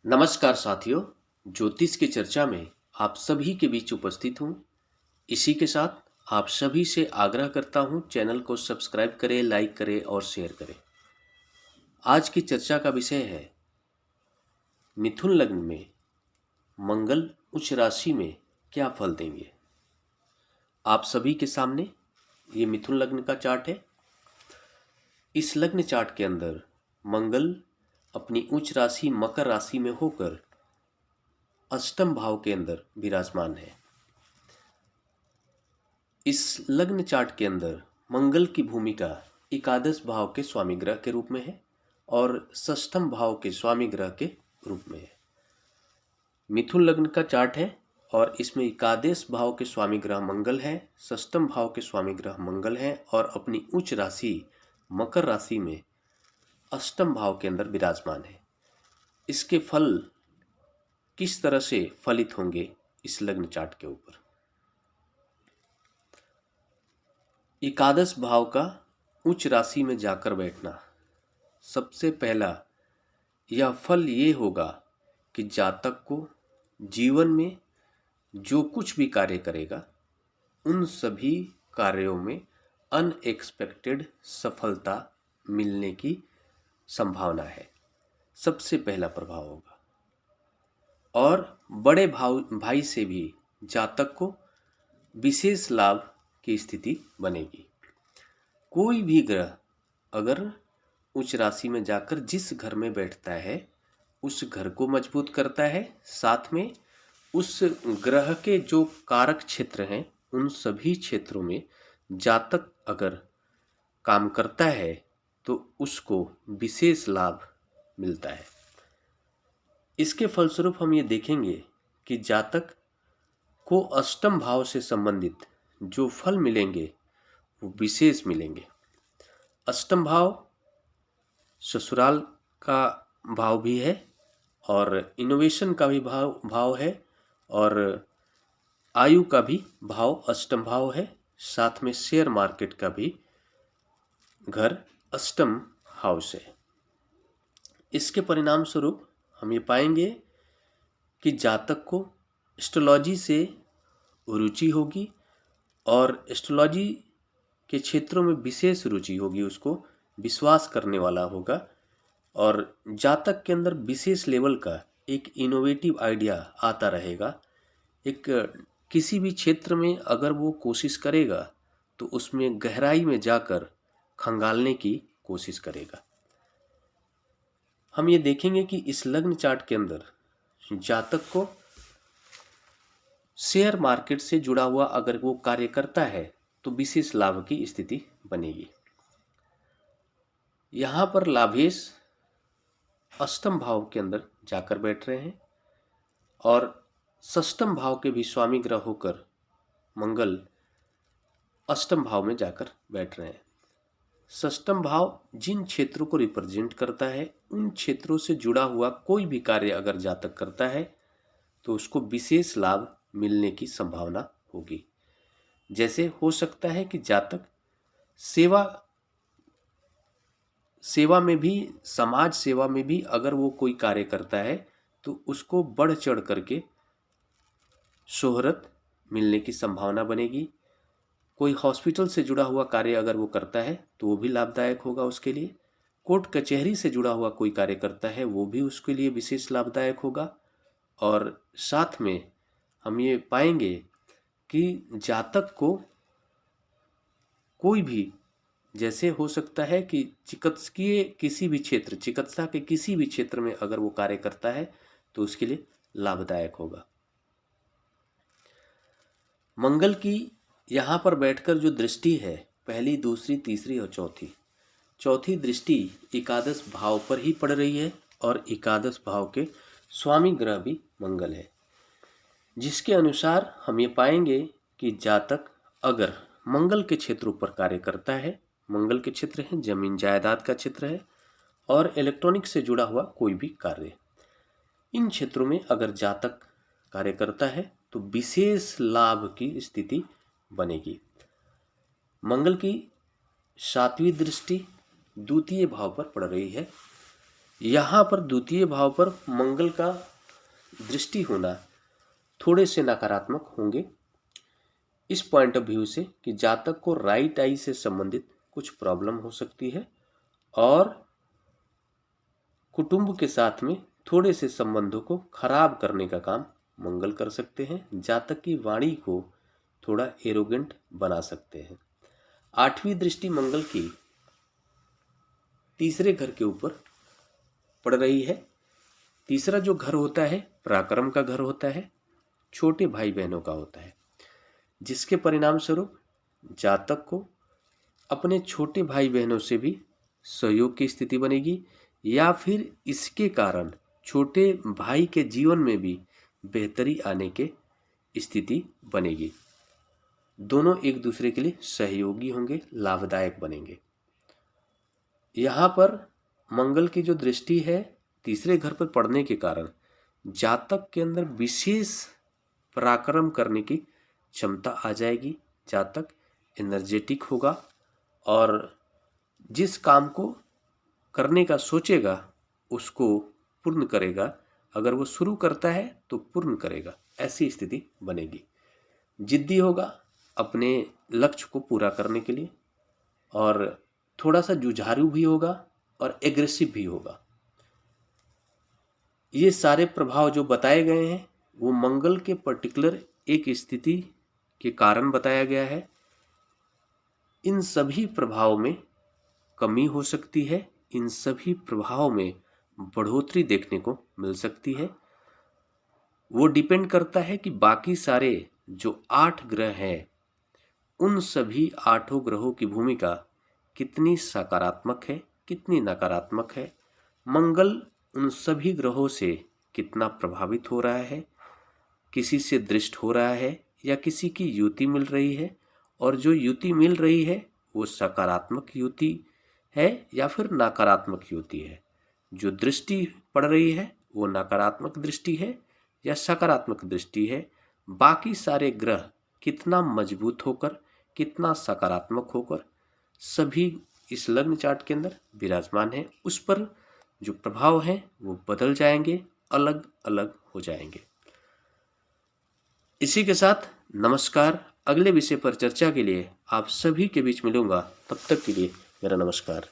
नमस्कार साथियों। ज्योतिष की चर्चा में आप सभी के बीच उपस्थित हूँ। इसी के साथ आप सभी से आग्रह करता हूँ, चैनल को सब्सक्राइब करें, लाइक करें और शेयर करें। आज की चर्चा का विषय है मिथुन लग्न में मंगल उच्च राशि में क्या फल देंगे। आप सभी के सामने ये मिथुन लग्न का चार्ट है। इस लग्न चार्ट के अंदर मंगल अपनी उच्च राशि मकर राशि में होकर अष्टम भाव के अंदर विराजमान है। इस लग्न चार्ट के अंदर मंगल की भूमिका एकादश भाव के स्वामी ग्रह के रूप में है और षष्ठम भाव के स्वामी ग्रह के रूप में है। मिथुन लग्न का चार्ट है और इसमें एकादश भाव के स्वामी ग्रह मंगल है, षष्ठम भाव के स्वामी ग्रह मंगल है और अपनी उच्च राशि मकर राशि में अष्टम भाव के अंदर विराजमान है। इसके फल किस तरह से फलित होंगे इस लग्न चार्ट के ऊपर। एकादश भाव का उच्च राशि में जाकर बैठना, सबसे पहला यह फल ये होगा कि जातक को जीवन में जो कुछ भी कार्य करेगा उन सभी कार्यों में अनएक्सपेक्टेड सफलता मिलने की संभावना है। सबसे पहला प्रभाव होगा। और बड़े भाई से भी जातक को विशेष लाभ की स्थिति बनेगी। कोई भी ग्रह अगर उच्च राशि में जाकर जिस घर में बैठता है उस घर को मजबूत करता है, साथ में उस ग्रह के जो कारक क्षेत्र हैं उन सभी क्षेत्रों में जातक अगर काम करता है तो उसको विशेष लाभ मिलता है। इसके फलस्वरूप हम ये देखेंगे कि जातक को अष्टम भाव से संबंधित जो फल मिलेंगे वो विशेष मिलेंगे। अष्टम भाव ससुराल का भाव भी है और इनोवेशन का भी भाव है और आयु का भी भाव अष्टम भाव है। साथ में शेयर मार्केट का भी घर अष्टम हाउस है। इसके परिणाम स्वरूप हम ये पाएंगे कि जातक को एस्ट्रोलॉजी से रुचि होगी और एस्ट्रोलॉजी के क्षेत्रों में विशेष रुचि होगी, उसको विश्वास करने वाला होगा और जातक के अंदर विशेष लेवल का एक इनोवेटिव आइडिया आता रहेगा। एक किसी भी क्षेत्र में अगर वो कोशिश करेगा तो उसमें गहराई में जाकर खंगालने की कोशिश करेगा। हम ये देखेंगे कि इस लग्न चार्ट के अंदर जातक को शेयर मार्केट से जुड़ा हुआ अगर वो कार्य करता है तो विशेष लाभ की स्थिति बनेगी। यहाँ पर लाभेश अष्टम भाव के अंदर जाकर बैठ रहे हैं और षष्ठम भाव के भी स्वामी ग्रह होकर मंगल अष्टम भाव में जाकर बैठ रहे हैं। षष्ठम भाव जिन क्षेत्रों को रिप्रेजेंट करता है उन क्षेत्रों से जुड़ा हुआ कोई भी कार्य अगर जातक करता है तो उसको विशेष लाभ मिलने की संभावना होगी। जैसे हो सकता है कि जातक सेवा में भी, समाज सेवा में भी अगर वो कोई कार्य करता है तो उसको बढ़ चढ़ करके शोहरत मिलने की संभावना बनेगी। कोई हॉस्पिटल से जुड़ा हुआ कार्य अगर वो करता है तो वो भी लाभदायक होगा उसके लिए। कोर्ट कचहरी से जुड़ा हुआ कोई कार्य करता है वो भी उसके लिए विशेष लाभदायक होगा। और साथ में हम ये पाएंगे कि जातक को कोई भी, जैसे हो सकता है कि चिकित्सकीय किसी भी क्षेत्र, चिकित्सा के किसी भी क्षेत्र में अगर वो कार्य करता है तो उसके लिए लाभदायक होगा। मंगल की यहाँ पर बैठकर जो दृष्टि है, पहली, दूसरी, तीसरी और चौथी दृष्टि एकादश भाव पर ही पड़ रही है और एकादश भाव के स्वामी ग्रह भी मंगल है, जिसके अनुसार हम ये पाएंगे कि जातक अगर मंगल के क्षेत्रों पर कार्य करता है, मंगल के क्षेत्र है, जमीन जायदाद का क्षेत्र है और इलेक्ट्रॉनिक से जुड़ा हुआ कोई भी कार्य, इन क्षेत्रों में अगर जातक कार्य करता है तो विशेष लाभ की स्थिति बनेगी। मंगल की सातवीं दृष्टि द्वितीय भाव पर पड़ रही है यहाँ पर द्वितीय भाव पर मंगल का दृष्टि होना थोड़े से नकारात्मक होंगे इस पॉइंट ऑफ व्यू से कि जातक को राइट आई से संबंधित कुछ प्रॉब्लम हो सकती है और कुटुंब के साथ में थोड़े से संबंधों को खराब करने का काम मंगल कर सकते हैं। जातक की वाणी को थोड़ा एरोगेंट बना सकते हैं। 8वीं दृष्टि मंगल की तीसरे घर के ऊपर पड़ रही है। तीसरा जो घर होता है पराक्रम का घर होता है, छोटे भाई बहनों का होता है, जिसके परिणाम स्वरूप जातक को अपने छोटे भाई बहनों से भी सहयोग की स्थिति बनेगी या फिर इसके कारण छोटे भाई के जीवन में भी बेहतरी आने के स्थिति बनेगी। दोनों एक दूसरे के लिए सहयोगी होंगे, लाभदायक बनेंगे। यहाँ पर मंगल की जो दृष्टि है तीसरे घर पर पड़ने के कारण जातक के अंदर विशेष पराक्रम करने की क्षमता आ जाएगी। जातक एनर्जेटिक होगा और जिस काम को करने का सोचेगा उसको पूर्ण करेगा। अगर वो शुरू करता है तो पूर्ण करेगा, ऐसी स्थिति बनेगी। जिद्दी होगा अपने लक्ष्य को पूरा करने के लिए और थोड़ा सा जुझारू भी होगा और एग्रेसिव भी होगा। ये सारे प्रभाव जो बताए गए हैं वो मंगल के पर्टिकुलर एक स्थिति के कारण बताया गया है। इन सभी प्रभाव में कमी हो सकती है, इन सभी प्रभाव में बढ़ोतरी देखने को मिल सकती है। वो डिपेंड करता है कि बाकी सारे जो 8 ग्रह हैं उन सभी 8 ग्रहों की भूमिका कितनी सकारात्मक है, कितनी नकारात्मक है। मंगल उन सभी ग्रहों से कितना प्रभावित हो रहा है, किसी से दृष्ट हो रहा है या किसी की युति मिल रही है, और जो युति मिल रही है वो सकारात्मक युति है या फिर नकारात्मक युति है। जो दृष्टि पड़ रही है वो नकारात्मक दृष्टि है या सकारात्मक दृष्टि है। बाकी सारे ग्रह कितना मजबूत होकर, कितना सकारात्मक होकर सभी इस लग्न चार्ट के अंदर विराजमान है, उस पर जो प्रभाव है वो बदल जाएंगे, अलग अलग हो जाएंगे। इसी के साथ नमस्कार। अगले विषय पर चर्चा के लिए आप सभी के बीच मिलूंगा। तब तक के लिए मेरा नमस्कार।